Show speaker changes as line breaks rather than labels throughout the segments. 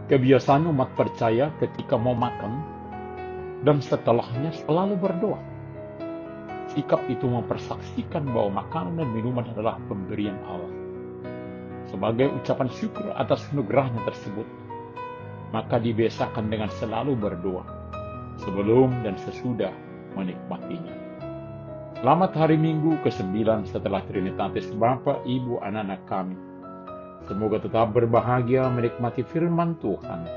Kebiasaan umat percaya ketika mau makan dan setelahnya selalu berdoa. Sikap itu mempersaksikan bahwa makanan dan minuman adalah pemberian Allah. Sebagai ucapan syukur atas anugerahnya tersebut, maka dibiasakan dengan selalu berdoa sebelum dan sesudah menikmatinya. Selamat hari Minggu ke-9 setelah Trinitatis Bapa, Ibu, anak-anak kami. Semoga tetap berbahagia menikmati firman Tuhan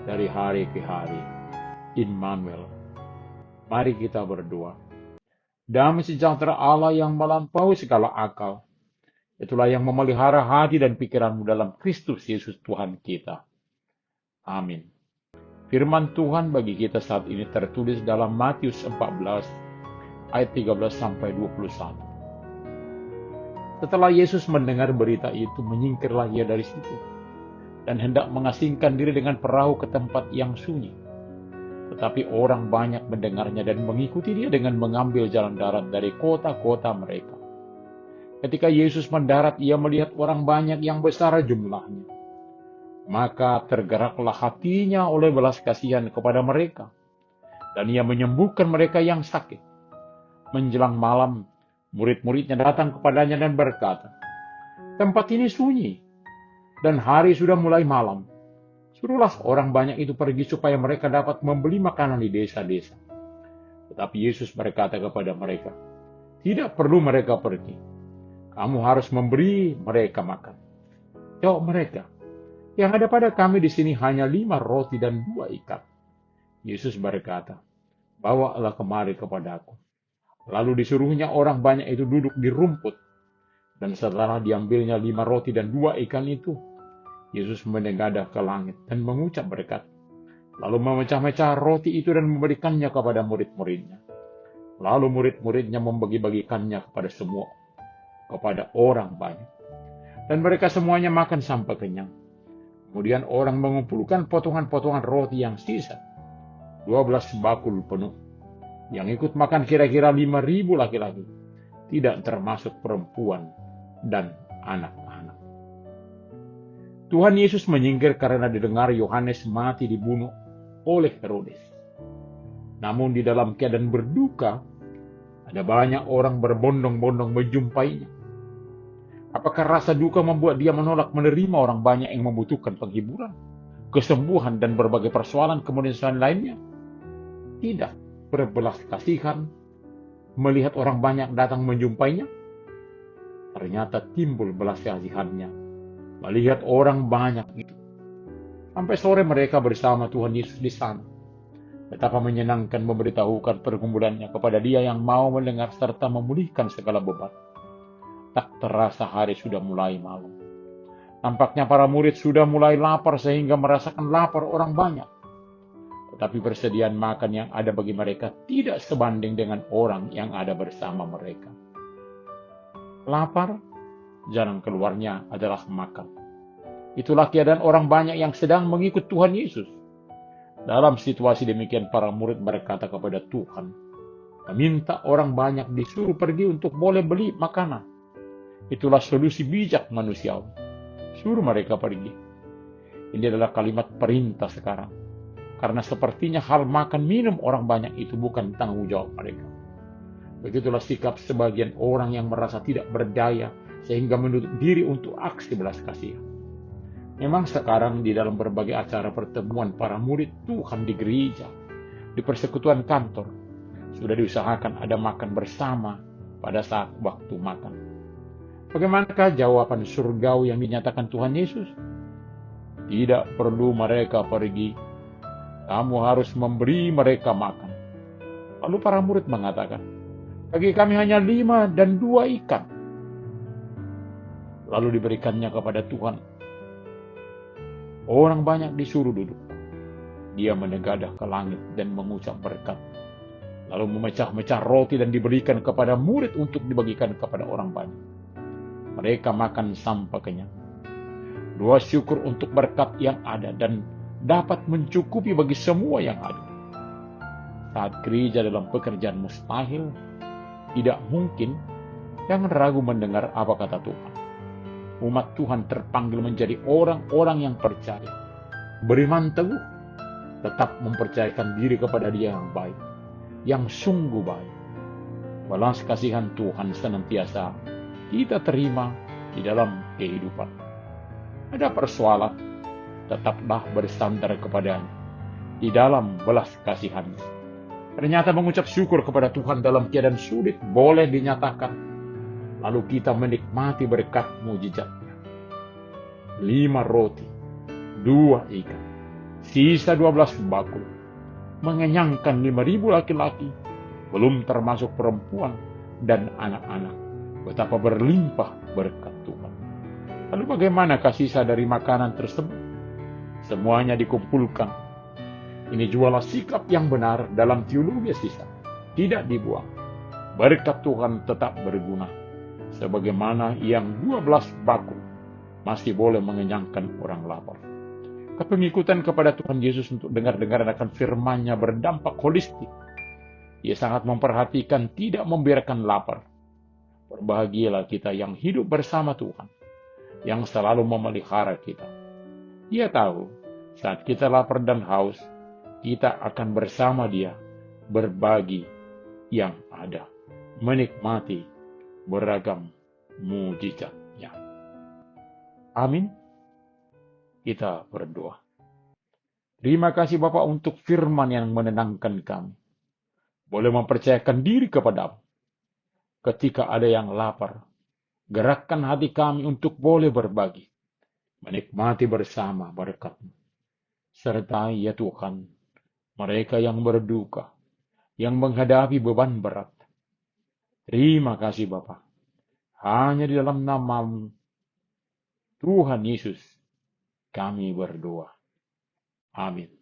dari hari ke hari. Immanuel. Mari kita berdoa. Damai sejahtera Allah yang melampaui segala akal, itulah yang memelihara hati dan pikiranmu dalam Kristus Yesus Tuhan kita. Amin. Firman Tuhan bagi kita saat ini tertulis dalam Matius 14 ayat 13 sampai 21. Setelah Yesus mendengar berita itu, menyingkirlah ia dari situ dan hendak mengasingkan diri dengan perahu ke tempat yang sunyi. Tetapi orang banyak mendengarnya dan mengikuti dia dengan mengambil jalan darat dari kota-kota mereka. Ketika Yesus mendarat, ia melihat orang banyak yang besar jumlahnya. Maka tergeraklah hatinya oleh belas kasihan kepada mereka, dan ia menyembuhkan mereka yang sakit. Menjelang malam, murid-muridnya datang kepadanya dan berkata, "Tempat ini sunyi, dan hari sudah mulai malam. Suruhlah orang banyak itu pergi supaya mereka dapat membeli makanan di desa-desa." Tetapi Yesus berkata kepada mereka, "Tidak perlu mereka pergi. Kamu harus memberi mereka makan." Jawab mereka, "Yang ada pada kami di sini hanya 5 roti dan 2 ikan." Yesus berkata, "Bawalah kemari kepadaku." Lalu disuruhnya orang banyak itu duduk di rumput. Dan setelah diambilnya 5 roti dan 2 ikan itu, Yesus menengadah ke langit dan mengucap berkat. Lalu memecah-mecah roti itu dan memberikannya kepada murid-muridnya. Lalu murid-muridnya membagi-bagikannya kepada semua, kepada orang banyak. Dan mereka semuanya makan sampai kenyang. Kemudian orang mengumpulkan potongan-potongan roti yang sisa, 12 bakul penuh. Yang ikut makan kira-kira 5.000 laki-laki, tidak termasuk perempuan dan anak-anak. Tuhan Yesus menyingkir karena didengar Yohanes mati dibunuh oleh Herodes. Namun di dalam keadaan berduka, ada banyak orang berbondong-bondong menjumpainya. Apakah rasa duka membuat dia menolak menerima orang banyak yang membutuhkan penghiburan, kesembuhan, dan berbagai persoalan kemanusiaan lainnya? Tidak. Berbelas kasihan melihat orang banyak datang menjumpainya. Ternyata timbul belas kasihannya melihat orang banyak itu. Sampai sore mereka bersama Tuhan Yesus di sana. Betapa menyenangkan memberitahukan pergumulannya kepada dia yang mau mendengar serta memulihkan segala beban. Tak terasa hari sudah mulai malam. Nampaknya para murid sudah mulai lapar sehingga merasakan lapar orang banyak. Tetapi persediaan makan yang ada bagi mereka tidak sebanding dengan orang yang ada bersama mereka. Lapar, jalan keluarnya adalah makan. Itulah keadaan orang banyak yang sedang mengikut Tuhan Yesus. Dalam situasi demikian, para murid berkata kepada Tuhan, meminta orang banyak disuruh pergi untuk boleh beli makanan. Itulah solusi bijak manusiawi. Suruh mereka pergi. Ini adalah kalimat perintah sekarang. Karena sepertinya hal makan minum orang banyak itu bukan tanggung jawab mereka. Begitulah sikap sebagian orang yang merasa tidak berdaya sehingga menutup diri untuk aksi belas kasihan. Memang sekarang di dalam berbagai acara pertemuan para murid Tuhan di gereja, di persekutuan kantor, sudah diusahakan ada makan bersama pada saat waktu makan. Bagaimanakah jawaban surgawi yang dinyatakan Tuhan Yesus? Tidak perlu mereka pergi. Kamu harus memberi mereka makan. Lalu para murid mengatakan, bagi kami hanya 5 dan 2 ikan. Lalu diberikannya kepada Tuhan. Orang banyak disuruh duduk. Dia menengadah ke langit dan mengucap berkat. Lalu memecah-mecah roti dan diberikan kepada murid untuk dibagikan kepada orang banyak. Mereka makan sampai kenyang. Doa syukur untuk berkat yang ada dan dapat mencukupi bagi semua yang ada. Saat gereja dalam pekerjaan mustahil, tidak mungkin, jangan ragu mendengar apa kata Tuhan. Umat Tuhan terpanggil menjadi orang-orang yang percaya. beriman teguh, tetap mempercayakan diri kepada Dia yang baik, yang sungguh baik. Balas kasihan Tuhan senantiasa kita terima di dalam kehidupan. Ada persoalan, tetaplah bersandar kepadanya di dalam belas kasihan. Ternyata mengucap syukur kepada Tuhan dalam keadaan sulit boleh dinyatakan. Lalu kita menikmati berkat mujizatnya. 5 roti, 2 ikan, sisa 12 bakul, mengenyangkan 5.000 laki-laki, belum termasuk perempuan dan anak-anak. Betapa berlimpah berkat Tuhan. Lalu bagaimana sisa dari makanan tersebut? Semuanya dikumpulkan. Ini jualah sikap yang benar dalam teologi sisa. Tidak dibuang. Berkat Tuhan tetap berguna. Sebagaimana yang 12 bakul masih boleh mengenyangkan orang lapar. Kepengikutan kepada Tuhan Yesus untuk dengar-dengaran akan firman-Nya berdampak holistik. Ia sangat memperhatikan tidak membiarkan lapar. Berbahagialah kita yang hidup bersama Tuhan, yang selalu memelihara kita. Ia tahu saat kita lapar dan haus, kita akan bersama Dia berbagi yang ada, menikmati beragam mujizat-Nya. Amin. Kita berdoa. Terima kasih Bapa untuk firman yang menenangkan kami. Boleh mempercayakan diri kepadamu. Ketika ada yang lapar, gerakkan hati kami untuk boleh berbagi, menikmati bersama berkat-Mu. Sertai ya Tuhan, mereka yang berduka, yang menghadapi beban berat. Terima kasih Bapa. Hanya di dalam nama-Mu, Tuhan Yesus, kami berdoa. Amin.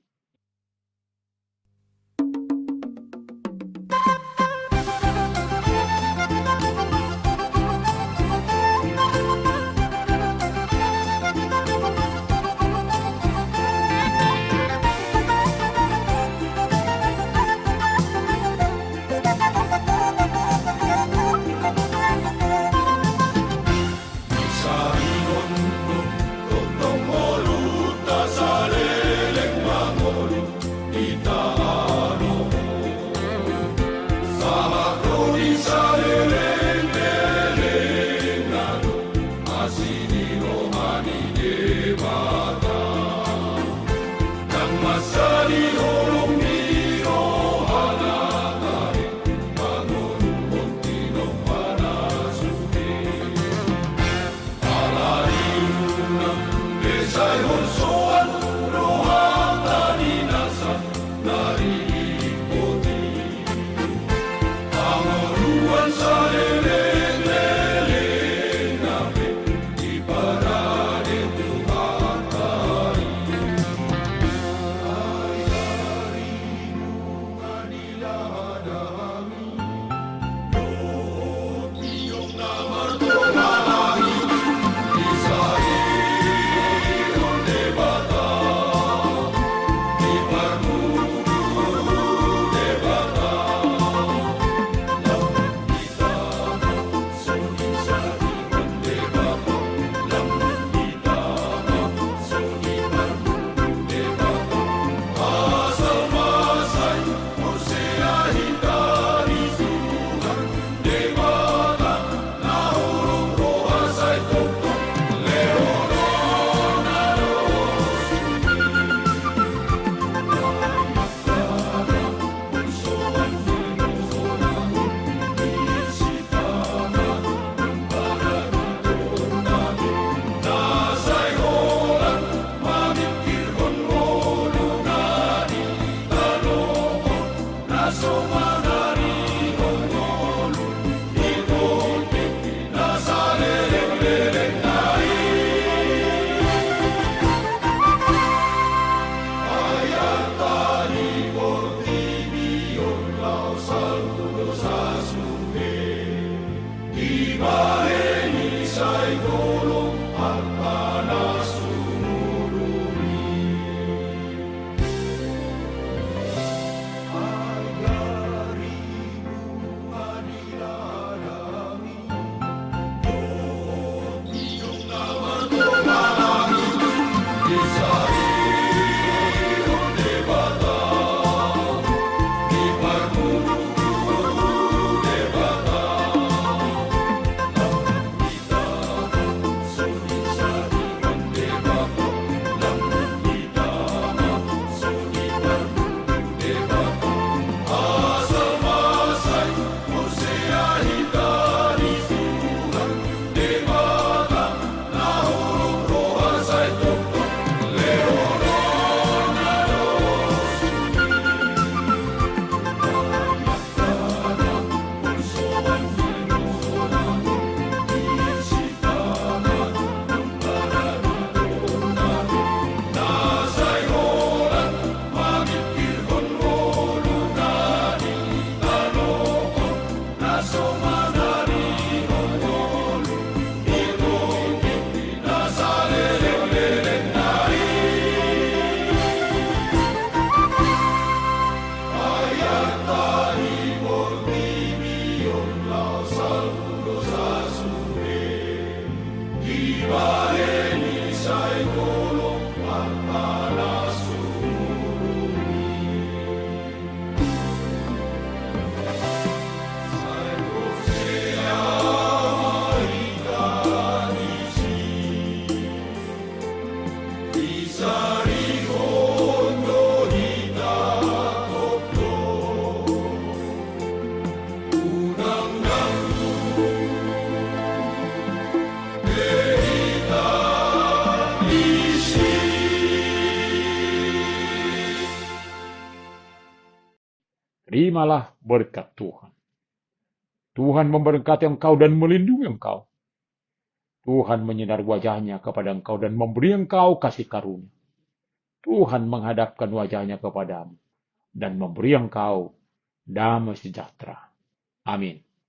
Terimalah berkat Tuhan. Tuhan memberkati engkau dan melindungi engkau. Tuhan menyinari wajahnya kepada engkau dan memberi engkau kasih karunia. Tuhan menghadapkan wajahnya kepadamu dan memberi engkau damai sejahtera. Amin.